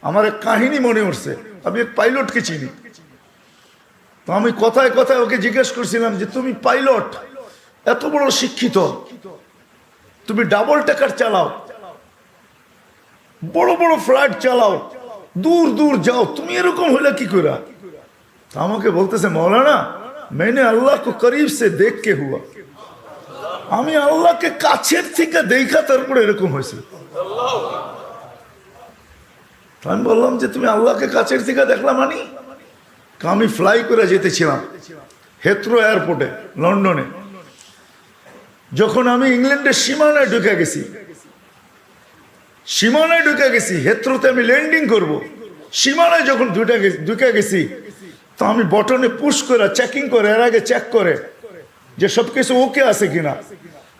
আমার এক কাহিনী মনে উঠছে। আমি এক পাইলটকে চিনি, তো আমি কথায় কথায় ওকে জিজ্ঞেস করছিলাম যে তুমি পাইলট, এত বড় শিক্ষিত, তুমি ডাবল টেকার চালাও, বড় বড় ফ্লাইট চালাও, দূর দূর যাও, তুমি এরকম হলে কি করে? আমাকে বলতেছে মৌলানা मैंने अल्लाह को करीब से देख के हुआ, আমি আল্লাহকে কাছের থেকে দেখা তারপরে এরকম হয়েছে। আমি বললাম যে তুমি আল্লাহকে কাছের থেকে দেখলা মানে? আমি ফ্লাই করে যেতেছিলাম হেথ্রো এয়ারপোর্টে লন্ডনে। যখন আমি ইংল্যান্ডের সীমানায় ঢুকে গেছি, হেথ্রোতে আমি ল্যান্ডিং করব, সীমানায় যখন ঢুকে গেছি, তো আমি বটনে পুশ করে চেকিং করে, এর আগে চেক করে যে সব কিছু ওকে আছে কিনা।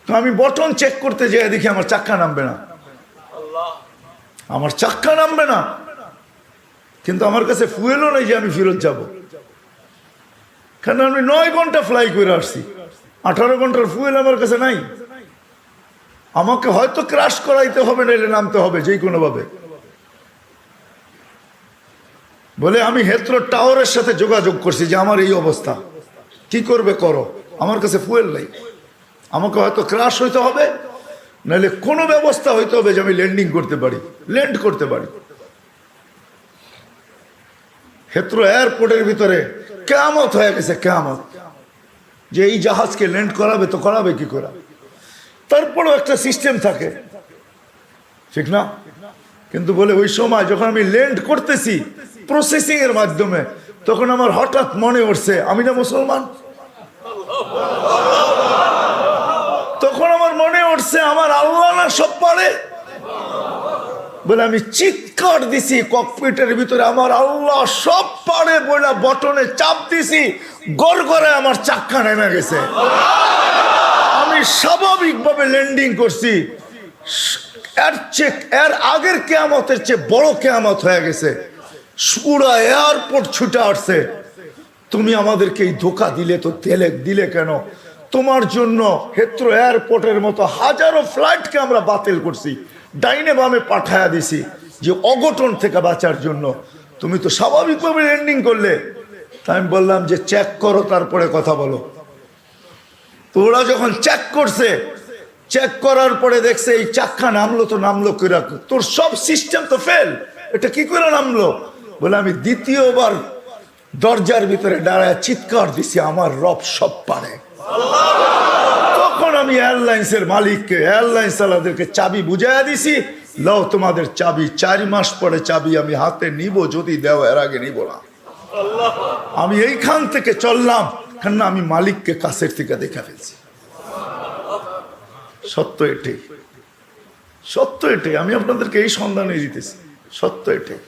তো আমি বটন চেক করতে যাই, দেখি আমার চাক্কা নামবে না, কিন্তু আমার কাছে ফুয়েলও নেই যে আমি ফেরত যাব, কারণ আমি 9 ঘন্টা ফ্লাই করে আসছি, 18 ঘন্টার ফুয়েল আমার কাছে নাই। আমাকে হয়তো ক্রাশ করাইতে হবে, নাইলে নামতে হবে যে কোনো ভাবে। বলে আমি হেথ্রো টাওয়ারের সাথে যোগাযোগ করছি যে আমার এই অবস্থা, কি করবে করো, আমার কাছে ফুয়েল নেই, আমাকে হয়তো ক্রাশ হইতে হবে, নাহলে কোনো ব্যবস্থা হইতে হবে যে আমি ল্যান্ড করতে পারি। হেথ্রো এয়ারপোর্টের ভিতরে কিয়ামত হয়ে গেছে, কিয়ামত, যে এই জাহাজকে ল্যান্ড করাবে তো করাবে কি করে? তারপরেও একটা সিস্টেম থাকে, ঠিক না? কিন্তু বলে ওই সময় যখন আমি ল্যান্ড করতেছি প্রসেসিং এর মাধ্যমে, তখন আমার হঠাৎ মনে উঠছে আমি না মুসলমান। তখন আমার মনে উঠছে আমার আল্লাহ না সব পারে। বলে আমি চিৎকার দিছি ককপিটের ভিতরে, আমার আল্লাহ সব পারে বলে বটনে চাপ দিছি, গড়গড়ে আমার চাক্কা নেমে গেছে। আমি স্বাভাবিকভাবে ল্যান্ডিং করছি, এর আগের কিয়ামতের চেয়ে বড় কিয়ামত হয়ে গেছে। পুরা এয়ারপোর্ট ছুটে আসছে, তুমি আমাদেরকে এই ধোকা দিলে তো দিলে কেন? তোমার জন্য হেথ্রো এয়ারপোর্টের মতো হাজারো ফ্লাইটকে আমরা বাতিল করছি, ডাইনে বামে পাঠায়া দিছি যে অঘটন থেকে বাঁচার জন্য। তুমি তো স্বাভাবিকভাবে ল্যান্ডিং করলে। তাই আমি বললাম যে চেক করো, তারপরে কথা বলো। তো ওরা যখন চেক করছে, চেক করার পরে দেখছে এই চাক্কা নামলো করে, তোর সব সিস্টেম তো ফেল, এটা কি করে নামলো? বলে আমি দ্বিতীয়বার দরজার ভিতরে দাঁড়ায় চিৎকার দিছি আমার রব সব পারে। তখন আমি এয়ারলাইন্সের মালিককে, এয়ারলাইন্স চালাদেরকে চাবি বুঝাইয়া দিছি, লও তোমাদের চাবি, 4 মাস পরে চাবি আমি হাতে নিব, যদি দেও, এর আগে নিব না। আমি এইখান থেকে চললাম, কেন আমি মালিককে কাছের থেকে দেখা ফেলছি। সত্য এটাই, আমি আপনাদেরকে এই সন্ধানে দিতেছি, সত্য এটাই।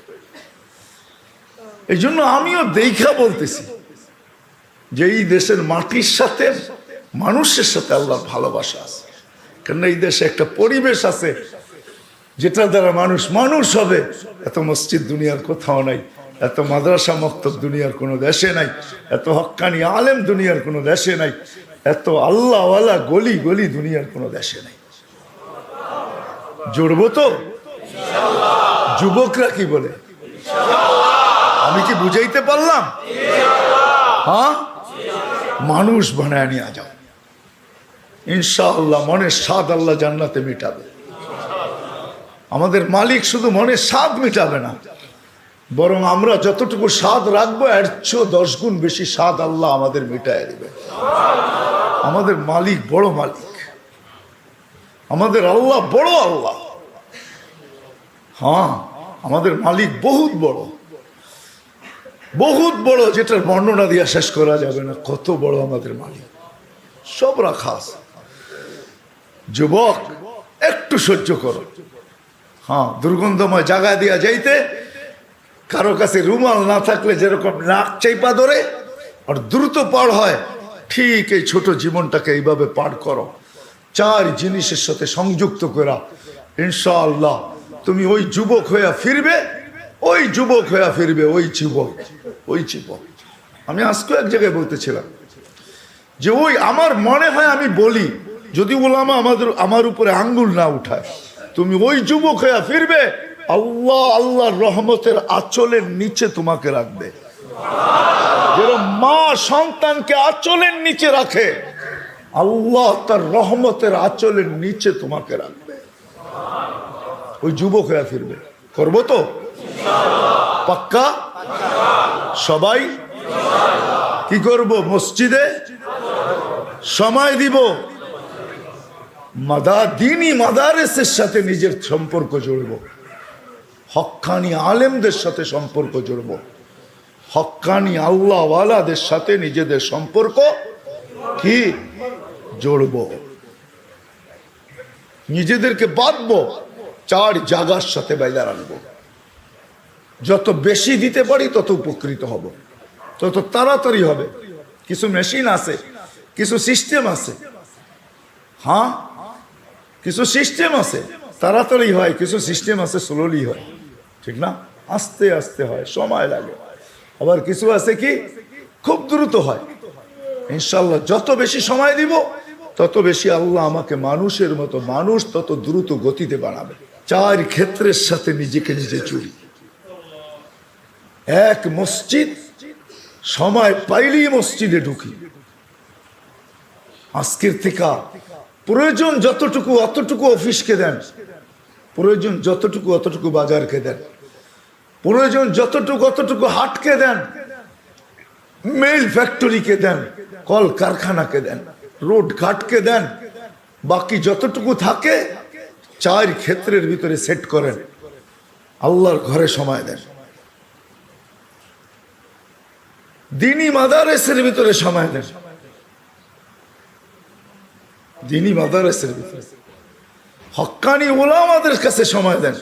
এই জন্য আমিও দেখা বলতেছি যে এই দেশের মাটির সাথে, মানুষের সাথে আল্লাহর ভালোবাসা আছে। কেন এই দেশে একটা পরিবেশ আছে যেটা দ্বারা মানুষ হবে। এত মসজিদ দুনিয়ার কোথাও নাই, এত মাদ্রাসা মক্তব দুনিয়ার কোনো দেশে নাই, এত হক্কানি আলেম দুনিয়ার কোনো দেশে নাই, এত আল্লাহওয়ালা গলি গলি দুনিয়ার কোনো দেশে নাই। জুড়বো তো? যুবকরা কি বলে? আমি কি বুঝাইতে পারলাম? হ্যাঁ, মানুষ বানায় নিয়ে যাও ইনশাআল্লাহ। মনের স্বাদ আল্লাহ জান্নাতে মিটাবে। আমাদের মালিক শুধু মনের স্বাদ মিটাবে না, বরং আমরা যতটুকু স্বাদ রাখবো এর চেয়ে 10 গুণ বেশি স্বাদ আল্লাহ আমাদের মিটায় দিবে। আমাদের মালিক বড় মালিক, আমাদের আল্লাহ বড় আল্লাহ। হ্যাঁ, আমাদের মালিক বহুত বড়, যেটার বর্ণনা দিয়ে শেষ করা যাবে না। কত বড় আমাদের মালিক, সব রাখা আছে। যুবক একটু সহ্য করো। হ্যাঁ, দুর্গন্ধময় জায়গা দিয়া যাইতে কারো কাছে রুমাল না থাকলে যেরকম নাক চাইপা ধরে আর দ্রুত পার হয়, ঠিক এই ছোট জীবনটাকে এইভাবে পার করো, 4 জিনিসের সাথে সংযুক্ত করা। ইনশাআল্লাহ তুমি ওই যুবক হইয়া ফিরবে, ওই যুবক। আমি আজকে এক জায়গায় বলতেছিলাম যে ওই আমার মনে হয়, আমি বলি যদি ওলামা আমার উপরে আঙ্গুল না উঠায়, তুমি ওই যুবক হইয়া ফিরবে আল্লাহ আল্লাহর রহমতের আঁচলের নিচে তোমাকে রাখবে। যেরকম মা সন্তানকে আঁচলের নিচে রাখে, আল্লাহ তার রহমতের আঁচলের নিচে তোমাকে রাখবে। ওই যুবক হয়ে ফিরবে। করবো তো পাক্কা? সবাই কি করব? মসজিদে সময় দিব, দিনী মাদারেসের সাথে নিজের সম্পর্ক জড়ব, হক্কানি আলেমদের সাথে সম্পর্ক জড়ব, হক্কানি আল্লাহওয়ালাদের সাথে নিজেদের সম্পর্ক কি জড়ব, নিজেদেরকে বাঁধবো, 4 জায়গার সাথে বাইরে রাখবো। যত বেশি দিতে পারি তত উপকৃত হব, তত তাড়াতাড়ি হবে। কিছু মেশিন আছে, কিছু সিস্টেম আছে, হ্যাঁ কিছু সিস্টেম আছে তাড়াতাড়ি হয়, কিছু সিস্টেম আছে স্লোলি হয়, ঠিক না? আস্তে আস্তে হয়, সময় লাগে। আবার কিছু আছে কি খুব দ্রুত হয়। ইনশাল্লাহ যত বেশি সময় দিব তত বেশি আল্লাহ আমাকে মানুষের মতো, মানুষ তত দ্রুত গতিতে বানাবে। 4 ক্ষেত্রের সাথে নিজেকে নিজে চুরি। 1 মসজিদ, সময় পাইলেই মসজিদে ঢুকি। আজকের থেকে প্রয়োজন যতটুকু অতটুকু অফিসকে দেন, প্রয়োজন যতটুকু অতটুকু বাজারকে দেন, প্রয়োজন যতটুকু অতটুকু হাটকে দেন, মেল ফ্যাক্টরিকে দেন, কল কারখানাকে দেন, রোড ঘাটকে দেন। বাকি যতটুকু থাকে 4 ক্ষেত্রের ভিতরে সেট করেন, আল্লাহর ঘরে সময় দেন। দিনী মাদারেসের ভিতরে সময় দেন, দিনী মাদারেসের ভিতরে হক্কানি ওলামাদের কাছে সময় দেন,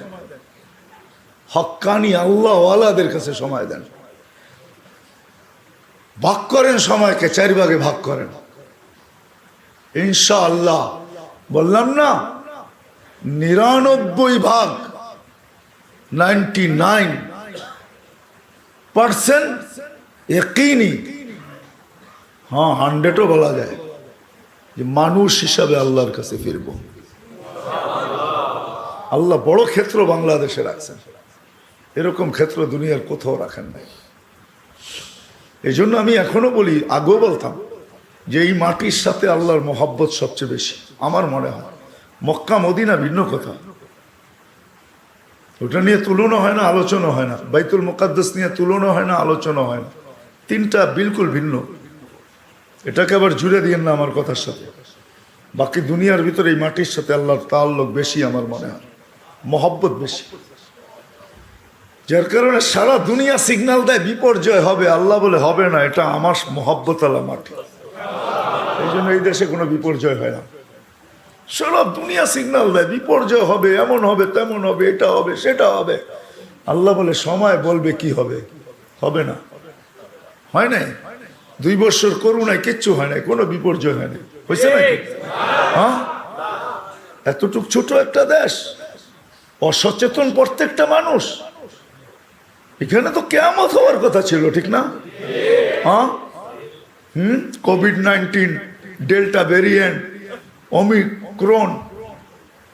হক্কানি আল্লাহওয়ালাদের কাছে সময় দেন। ভাগ করেন সময়কে, 4 ভাগে ভাগ করেন। ইনশাআল্লাহ বললাম না, 99 ভাগ 99% ইয়াকিনি, হ্যাঁ 100ও বলা যায় যে মানুষ হিসাবে আল্লাহর কাছে ফিরব। আল্লাহ বড় ক্ষেত্র বাংলাদেশে রাখছেন, এরকম ক্ষেত্র দুনিয়ার কোথাও রাখেন নাই। এই জন্য আমি এখনো বলি, আগেও বলতাম যে এই মাটির সাথে আল্লাহর মহব্বত সবচেয়ে বেশি। আমার মনে হয় মক্কা মদিনা ভিন্ন কথা, ওটা নিয়ে তুলনা হয় না, আলোচনা হয় না। বাইতুল মুকাদ্দাস নিয়ে তুলনা হয় না, আলোচনা হয় না। 3টা বিলকুল ভিন্ন। এটাকে আবার জুড়ে দিয়েন না আমার কথার সাথে। বাকি দুনিয়ার ভিতরে এই মাটির সাথে আল্লাহর তাআল্লুক বেশি, আমার মনে হয় মহব্বত বেশি। যার কারণে সারা দুনিয়া সিগন্যাল দেয় বিপর্যয় হবে, আল্লাহ বলে হবে না, এটা আমার মহব্বত আল্লাহ মাটি। এই জন্য এই দেশে কোনো বিপর্যয় হয় না। সারা দুনিয়া সিগন্যাল দেয় বিপর্যয় হবে, এমন হবে, তেমন হবে, এটা হবে, সেটা হবে। আল্লাহ বলে সময় বলবে কি হবে, হবে না। হয় নাই 2 বছর করুণায় কিচ্ছু হয় নাই, কোনো বিপর্যয় হয় নাই, হয়েছে নাকি? হ্যাঁ, এতটুক ছোট একটা দেশ, অসচেতন প্রত্যেকটা মানুষ। এখানে তো কিয়ামত হওয়ার কথা ছিল, ঠিক না? হ্যাঁ, কোভিড-19, ডেল্টা ভেরিয়েন্ট, ওমিক্রন,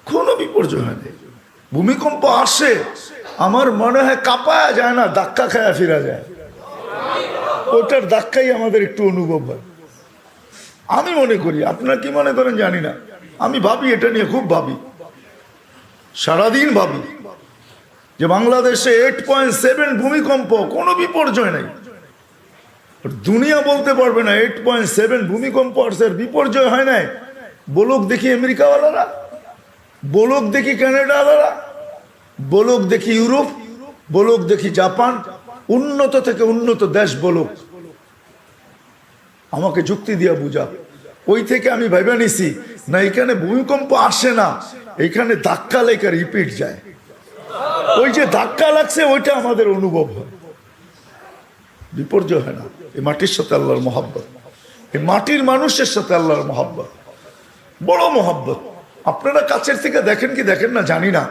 কোনো বিপর্যয় হয় নাই। ভূমিকম্প আসে, আমার মনে হয় কাঁপায়া যায় না, ধাক্কা খায়া ফিরা যায়। ওটার ধাক্কাই আমাদের একটু অনুভব হয়, আমি মনে করি। আপনারা কি মনে করেন জানি না, আমি ভাবি, এটা নিয়ে খুব ভাবি, সারাদিন ভাবি যে বাংলাদেশে 8.7 ভূমিকম্প, কোনো বিপর্যয় নাই। দুনিয়া বলতে পারবে না 8.7 ভূমিকম্প আসছে, বিপর্যয় হয় নাই। বলুক দেখি আমেরিকাওয়ালারা, বলুক দেখি কানাডাওয়ালারা, বলুক দেখি ইউরোপ, বলুক দেখি জাপান, উন্নত থেকে উন্নত দেশ বলুক, আমাকে যুক্তি দিয়া বুঝা। ওই থেকে আমি ভাইবা নিছি না, এখানে ভূমিকম্প আসে না, এখানে ধাক্কা লেখা রিপিট যায়। ওই যে ধাক্কা লাগছে ওইটা আমাদের অনুভব হয়, বিপর্যয় হয় না। এই মাটির সাথে আল্লাহর মহব্বত, এই মাটির মানুষের সাথে আল্লাহর মহব্বত, বড় মহব্বত। আপনারা কাছের থেকে দেখেন কি দেখেন না জানি না,